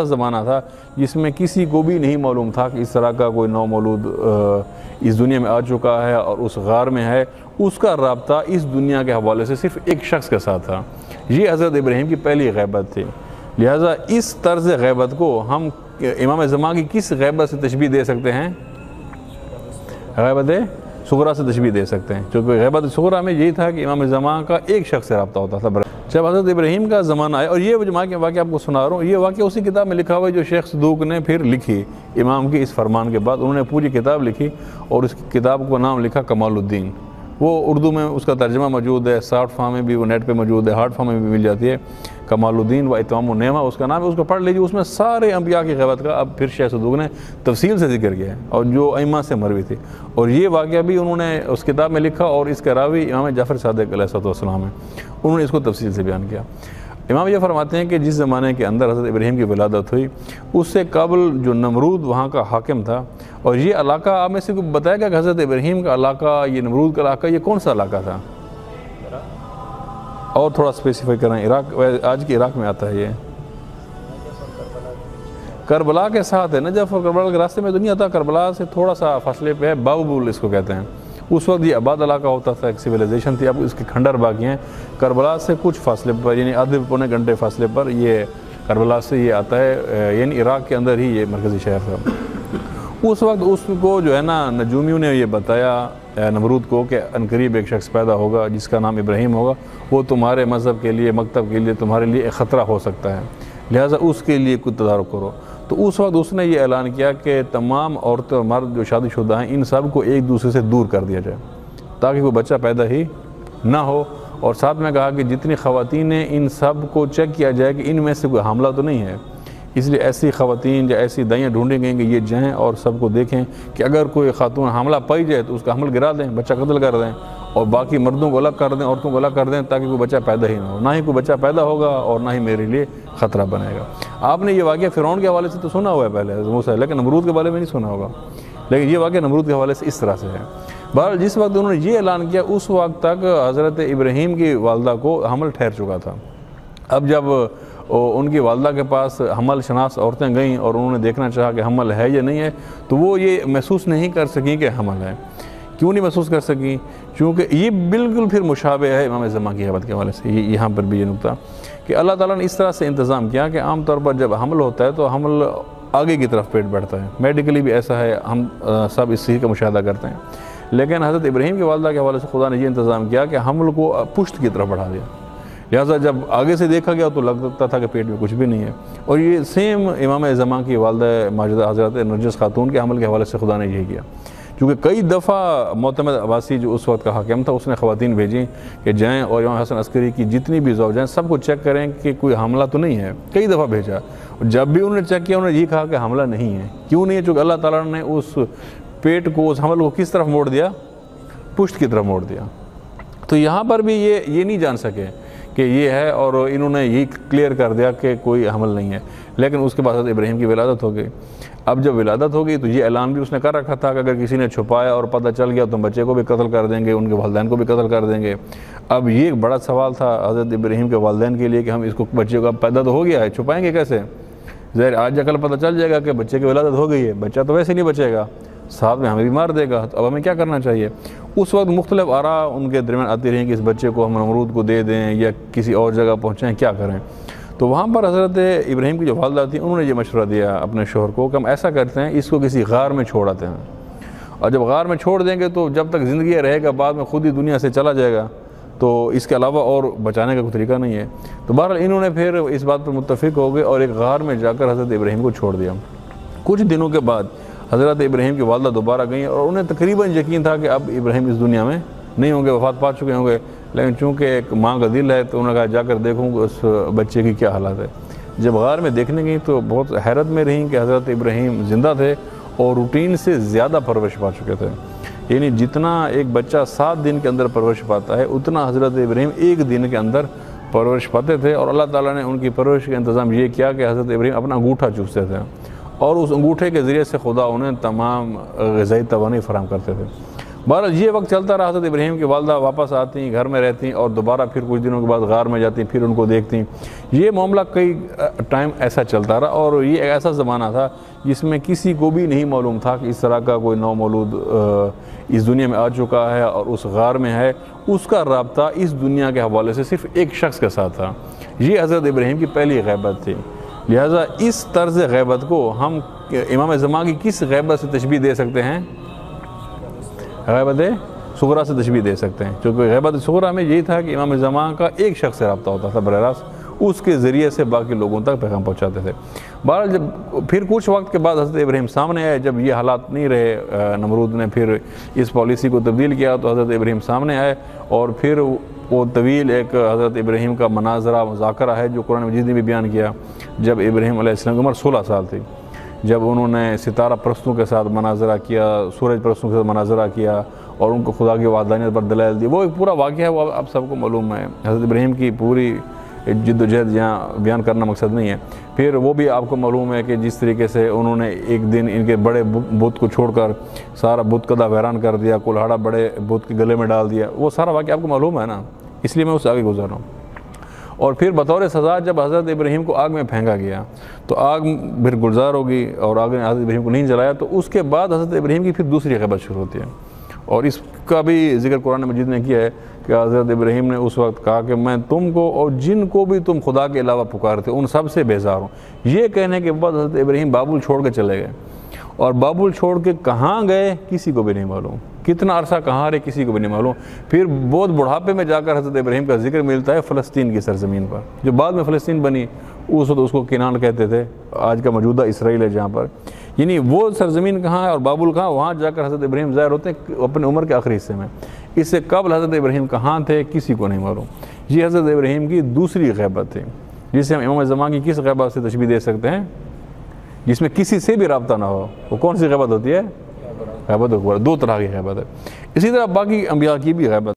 زمانہ تھا جس میں کسی کو بھی نہیں معلوم تھا کہ اس طرح کا کوئی نو مولود اس دنیا میں آ چکا ہے اور اس غار میں ہے. اس کا رابطہ اس دنیا کے حوالے سے صرف ایک شخص کے ساتھ تھا. یہ حضرت ابراہیم کی پہلی غیبت تھی. لہٰذا اس طرز غیبت کو ہم امام زمان کی کس غیبت سے تشبیہ دے سکتے ہیں؟ غیبت صغریٰ سے تشبیہ دے سکتے ہیں، چونکہ غیبت صغریٰ میں یہی تھا کہ امام زمان کا ایک شخص سے رابطہ ہوتا تھا. جب حضرت ابراہیم کا زمانہ آیا، اور یہ واقعہ آپ کو سنا رہا ہوں، یہ واقعہ اسی کتاب میں لکھا ہوا ہے جو شیخ صدوق نے پھر لکھی امام کی اس فرمان کے بعد. انہوں نے پوری کتاب لکھی اور اس کتاب کو نام لکھا کمال الدین. وہ اردو میں اس کا ترجمہ موجود ہے، سافٹ فارم میں بھی وہ نیٹ پہ موجود ہے، ہارڈ فارم میں بھی مل جاتی ہے. کمال الدین و اتمام النعمہ اس کا نام ہے، اس کو پڑھ لیجیے. اس میں سارے انبیاء کی غیبت کا اب پھر شیخ صدوق نے تفصیل سے ذکر کیا ہے، اور جو ائمہ سے مروی تھی. اور یہ واقعہ بھی انہوں نے اس کتاب میں لکھا، اور اس کے راوی امام جعفر صادق علیہ السلام ہیں، انہوں نے اس کو تفصیل سے بیان کیا. امام یہ فرماتے ہیں کہ جس زمانے کے اندر حضرت ابراہیم کی ولادت ہوئی، اس سے قبل جو نمرود وہاں کا حاکم تھا، اور یہ علاقہ آپ میں سے کو بتایا گیا کہ حضرت ابراہیم کا علاقہ، یہ نمرود کا علاقہ، یہ کون سا علاقہ تھا؟ اور تھوڑا اسپیسیفائی کریں. عراق، آج کے عراق میں آتا ہے. یہ کربلا کے ساتھ ہے. نجف اور کربلا کے راستے میں تو نہیں آتا، کربلا سے تھوڑا سا فاصلے پہ ہے. باؤبول اس کو کہتے ہیں. اس وقت یہ آباد علاقہ ہوتا تھا، ایک سویلائزیشن تھی. اب اس کے کھنڈر باقی ہیں. کربلا سے کچھ فاصلے پر، یعنی آدھے پونے گھنٹے فاصلے پر یہ کربلا سے یہ آتا ہے، یعنی عراق کے اندر ہی یہ مرکزی شہر تھا. اس وقت اس کو جو ہے نا نجومیوں نے یہ بتایا نمرود کو کہ عنقریب ایک شخص پیدا ہوگا جس کا نام ابراہیم ہوگا، وہ تمہارے مذہب کے لیے، مکتب کے لیے، تمہارے لیے ایک خطرہ ہو سکتا ہے، لہٰذا اس کے لیے کچھ تدارک کرو. تو اس وقت اس نے یہ اعلان کیا کہ تمام عورتیں اور مرد جو شادی شدہ ہیں ان سب کو ایک دوسرے سے دور کر دیا جائے تاکہ کوئی بچہ پیدا ہی نہ ہو. اور ساتھ میں کہا کہ جتنی خواتین ہیں ان سب کو چیک کیا جائے کہ ان میں سے کوئی حاملہ تو نہیں ہے. اس لیے ایسی خواتین یا ایسی دائیاں ڈھونڈیں گئیں کہ یہ جائیں اور سب کو دیکھیں کہ اگر کوئی خاتون حاملہ پائی جائے تو اس کا حمل گرا دیں، بچہ قتل کر دیں، اور باقی مردوں کو الگ کر دیں، عورتوں کو الگ کر دیں، تاکہ کوئی بچہ پیدا ہی نہ ہو. نہ ہی کوئی بچہ پیدا ہوگا اور نہ ہی میرے لیے خطرہ بنے گا. آپ نے یہ واقعہ فرعون کے حوالے سے تو سنا ہوا ہے پہلے موسیٰ، لیکن نمرود کے بارے میں نہیں سنا ہوگا. لیکن یہ واقعہ نمرود کے حوالے سے اس طرح سے ہے. بہرحال جس وقت انہوں نے یہ اعلان کیا اس وقت تک حضرت ابراہیم کی والدہ کو حمل ٹھہر چکا تھا. اب جب ان کی والدہ کے پاس حمل شناس عورتیں گئیں اور انہوں نے دیکھنا چاہا کہ حمل ہے یا نہیں ہے، تو وہ یہ محسوس نہیں کر سکیں کہ حمل ہے. کیوں نہیں محسوس کر سکیں؟ چونکہ یہ بالکل پھر مشابہ ہے امام زمان کی غیبت کے حوالے سے. یہاں پر بھی یہ نقطہ کہ اللہ تعالیٰ نے اس طرح سے انتظام کیا کہ عام طور پر جب حمل ہوتا ہے تو حمل آگے کی طرف پیٹ بڑھتا ہے. میڈیکلی بھی ایسا ہے، ہم سب اس چیز کا مشاہدہ کرتے ہیں. لیکن حضرت ابراہیم کی والدہ کے حوالے سے خدا نے یہ انتظام کیا کہ حمل کو پشت کی طرف بڑھا دیا. لہٰذا جب آگے سے دیکھا گیا تو لگتا تھا کہ پیٹ میں کچھ بھی نہیں ہے. اور یہ سیم امام زمان کی والدہ ماجدہ حضرت نرجس خاتون کے حمل کے حوالے سے خدا نے یہی کیا. کیونکہ کئی دفعہ معتمد عباسی جو اس وقت کا حاکم تھا اس نے خواتین بھیجیں کہ جائیں اور امام حسن عسکری کی جتنی بھی زوجیں سب کو چیک کریں کہ کوئی حاملہ تو نہیں ہے. کئی دفعہ بھیجا. جب بھی انہوں نے چیک کیا انہوں نے یہ کہا کہ حاملہ نہیں ہے. کیوں نہیں ہے؟ چونکہ اللہ تعالیٰ نے اس پیٹ کو، اس حمل کو کس طرف موڑ دیا؟ پشت کی طرف موڑ دیا. تو یہاں پر بھی یہ نہیں جان سکے کہ یہ ہے، اور انہوں نے یہی کلیئر کر دیا کہ کوئی حمل نہیں ہے. لیکن اس کے بعد حضرت ابراہیم کی ولادت ہو گئی. اب جب ولادت ہو گئی تو یہ اعلان بھی اس نے کر رکھا تھا کہ اگر کسی نے چھپایا اور پتہ چل گیا تو بچے کو بھی قتل کر دیں گے، ان کے والدین کو بھی قتل کر دیں گے. اب یہ ایک بڑا سوال تھا حضرت ابراہیم کے والدین کے لیے کہ ہم اس کو، بچے کو پیدا تو ہو گیا ہے، چھپائیں گے کیسے؟ ظاہر آج کل پتہ چل جائے گا کہ بچے کی ولادت ہو گئی ہے، بچہ تو ویسے نہیں بچے گا، ساتھ میں ہمیں بھی مار دے گا. تو اب ہمیں کیا کرنا چاہیے؟ اس وقت مختلف آراء ان کے درمیان آتی رہیں کہ اس بچے کو ہم نمرود کو دے دیں یا کسی اور جگہ پہنچائیں، کیا کریں. تو وہاں پر حضرت ابراہیم کی جو والدہ تھی انہوں نے یہ مشورہ دیا اپنے شوہر کو کہ ہم ایسا کرتے ہیں، اس کو کسی غار میں چھوڑ آتے ہیں، اور جب غار میں چھوڑ دیں گے تو جب تک زندگی رہے گا بعد میں خود ہی دنیا سے چلا جائے گا، تو اس کے علاوہ اور بچانے کا کوئی طریقہ نہیں ہے. تو بہرحال انہوں نے پھر اس بات پر متفق ہو گئے اور ایک غار میں جا کر حضرت ابراہیم کو چھوڑ دیا. کچھ دنوں کے بعد حضرت ابراہیم کی والدہ دوبارہ گئیں اور انہیں تقریباً یقین تھا کہ اب ابراہیم اس دنیا میں نہیں ہوں گے، وفات پا چکے ہوں گے. لیکن چونکہ ایک ماں کا دل ہے تو انہوں نے کہا جا کر دیکھوں کہ اس بچے کی کیا حالت ہے. جب غار میں دیکھنے گئیں تو بہت حیرت میں رہیں کہ حضرت ابراہیم زندہ تھے اور روٹین سے زیادہ پرورش پا چکے تھے. یعنی جتنا ایک بچہ 7 دن کے اندر پرورش پاتا ہے اتنا حضرت ابراہیم 1 دن کے اندر پرورش پاتے تھے. اور اللہ تعالیٰ نے ان کی پرورش کا انتظام یہ کیا کہ حضرت ابراہیم اپنا انگوٹھا چوستے تھے اور اس انگوٹھے کے ذریعے سے خدا انہیں تمام غذائی توانائی فراہم کرتے تھے. بہرحال یہ وقت چلتا رہا، حضرت ابراہیم کی والدہ واپس آتی، گھر میں رہتی اور دوبارہ پھر کچھ دنوں کے بعد غار میں جاتی، پھر ان کو دیکھتی. یہ معاملہ کئی ٹائم ایسا چلتا رہا، اور یہ ایک ایسا زمانہ تھا جس میں کسی کو بھی نہیں معلوم تھا کہ اس طرح کا کوئی نو مولود اس دنیا میں آ چکا ہے اور اس غار میں ہے. اس کا رابطہ اس دنیا کے حوالے سے صرف ایک شخص کے ساتھ تھا. یہ حضرت ابراہیم کی پہلی غیبت تھی. لہٰذا اس طرز غیبت کو ہم امام زمان کی کس غیبت سے تشبیہ دے سکتے ہیں؟ غیبت صغریٰ سے تشبیہ دے سکتے ہیں، چونکہ غیبت صغریٰ میں یہی تھا کہ امام زمان کا ایک شخص سے رابطہ ہوتا تھا براہ راست، اس کے ذریعے سے باقی لوگوں تک پیغام پہنچاتے تھے. بہرحال جب پھر کچھ وقت کے بعد حضرت ابراہیم سامنے آئے، جب یہ حالات نہیں رہے، نمرود نے پھر اس پالیسی کو تبدیل کیا، تو حضرت ابراہیم سامنے آئے، اور پھر وہ طویل ایک حضرت ابراہیم کا مناظرہ مذاکرہ ہے جو قرآن مجید نے بھی بیان کیا. جب ابراہیم علیہ السلام کی عمر 16 سال تھی، جب انہوں نے ستارہ پرستوں کے ساتھ مناظرہ کیا، سورج پرستوں کے ساتھ مناظرہ کیا، اور ان کو خدا کی وحدانیت پر دلائل دی. وہ ایک پورا واقعہ ہے، وہ اب سب کو معلوم ہے. حضرت ابراہیم کی پوری جد و جہد یہاں بیان کرنا مقصد نہیں ہے. پھر وہ بھی آپ کو معلوم ہے کہ جس طریقے سے انہوں نے ایک دن ان کے بڑے بت کو چھوڑ کر سارا بت کدا ویران کر دیا، کلہاڑا بڑے بت کے گلے میں ڈال دیا. وہ سارا واقعہ آپ کو معلوم ہے نا، اس لیے میں اس سے آگے گزر رہا ہوں. اور پھر بطور سزا جب حضرت ابراہیم کو آگ میں پھینکا گیا تو آگ پھر گلزار ہوگی اور آگ نے حضرت ابراہیم کو نہیں جلایا، تو اس کے بعد حضرت ابراہیم کی پھر دوسری غیبت شروع ہوتی ہے. اور اس کا بھی ذکر قرآن مجید نے کیا ہے کہ حضرت ابراہیم نے اس وقت کہا کہ میں تم کو اور جن کو بھی تم خدا کے علاوہ پکارتے ان سب سے بیزار ہوں. یہ کہنے کے بعد حضرت ابراہیم بابل چھوڑ کے چلے گئے، اور بابل چھوڑ کے کہاں گئے کسی کو بھی نہیں معلوم، کتنا عرصہ کہاں رہے کسی کو بھی نہیں معلوم. پھر بہت بڑھاپے میں جا کر حضرت ابراہیم کا ذکر ملتا ہے فلسطین کی سرزمین پر، جو بعد میں فلسطین بنی. اس وقت اس کو کنان کہتے تھے، آج کا موجودہ اسرائیل ہے جہاں پر. یعنی وہ سرزمین کہاں ہے اور بابل کہاں، وہاں جا کر حضرت ابراہیم ظاہر ہوتے ہیں اپنے عمر کے آخری حصے میں. اس سے قبل حضرت ابراہیم کہاں تھے کسی کو نہیں معلوم. یہ حضرت ابراہیم کی دوسری غیبت تھی، جسے ہم امام زمان کی کس غیبت سے تشبیہ دے سکتے ہیں؟ جس میں کسی سے بھی رابطہ نہ ہو. وہ کون سی غیبت ہوتی ہے؟ غیبت 2 طرح کی غیبت ہے. اسی طرح باقی انبیاء کی بھی غیبت